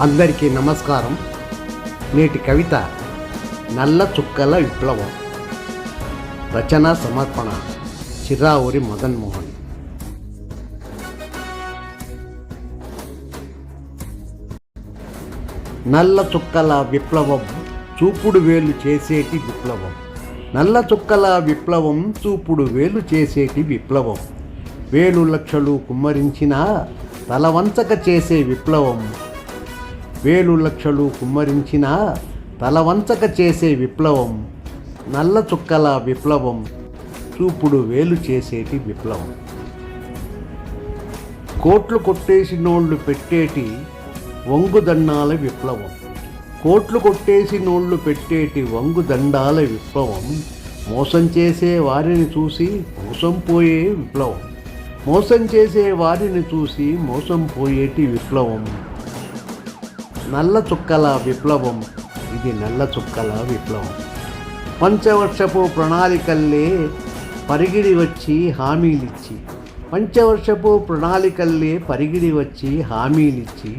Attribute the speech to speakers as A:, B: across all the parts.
A: అందరికీ నమస్కారం. నేటి కవిత నల్ల చుక్కల విప్లవం. రచన సమర్పణ చిర్రావూరి మదన్ మోహన్. నల్ల చుక్కల విప్లవం చూపుడు వేలు చేసేటి విప్లవం. నల్ల చుక్కల విప్లవం చూపుడు వేలు చేసేటి విప్లవం. వేలు లక్షలు కుమ్మరించినా తలవంచక చేసే విప్లవం. వేలు లక్షలు కుమ్మరించినా తలవంచక చేసే విప్లవం. నల్ల చుక్కల విప్లవం చూపుడు వేలు చేసేటి విప్లవం. కోట్లు కొట్టేసి నోళ్లు పెట్టేటి వంగుదండాల విప్లవం. కోట్లు కొట్టేసి నోళ్లు పెట్టేటి వంగుదండాల విప్లవం. మోసం చేసే వారిని చూసి మోసం పోయే విప్లవం. మోసం చేసే వారిని చూసి మోసం పోయేటి విప్లవం. నల్ల చుక్కల విప్లవం. ఇది నల్ల చుక్కల విప్లవం. పంచవర్షపు ప్రణాళికల్లే పరిగిడి వచ్చి హామీలిచ్చి. పంచవర్షపు ప్రణాళికల్లే పరిగిడి వచ్చి హామీలిచ్చి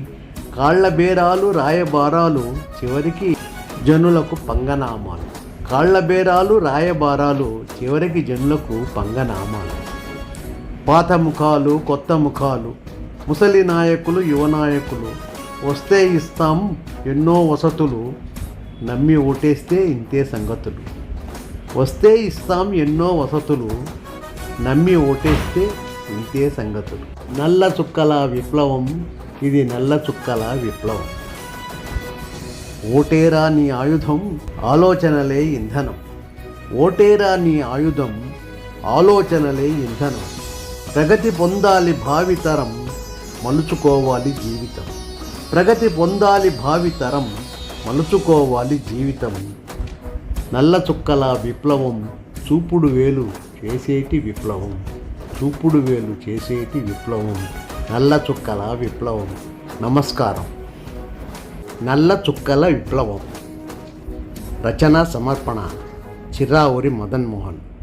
A: కాళ్ల బేరాలు రాయబారాలు చివరికి జనులకు పంగనామాలు. కాళ్ల బేరాలు రాయబారాలు చివరికి జనులకు పంగనామాలు. పాత ముఖాలు కొత్త ముఖాలు, ముసలి నాయకులు యువ నాయకులు. వస్తే ఇస్తాం ఎన్నో వసతులు, నమ్మి ఓటేస్తే ఇంతే సంగతులు. వస్తే ఇస్తాం ఎన్నో వసతులు, నమ్మి ఓటేస్తే ఇంతే సంగతులు. నల్ల చుక్కల విప్లవం. ఇది నల్ల చుక్కల విప్లవం. ఓటేరా నీ ఆయుధం, ఆలోచనలే ఇంధనం. ఓటేరా నీ ఆయుధం, ఆలోచనలే ఇంధనం. ప్రగతి పొందాలి భావితరం, మలుచుకోవాలి జీవితం. ప్రగతి పొందాలి భావితరం, మలుచుకోవాలి జీవితం. నల్ల చుక్కల విప్లవం చూపుడు వేలు చేసేటి విప్లవం. చూపుడు వేలు చేసేటి విప్లవం. నల్ల చుక్కల విప్లవం. నమస్కారం. నల్ల చుక్కల విప్లవం. రచన సమర్పణ చిర్రావూరి మదన్ మోహన్.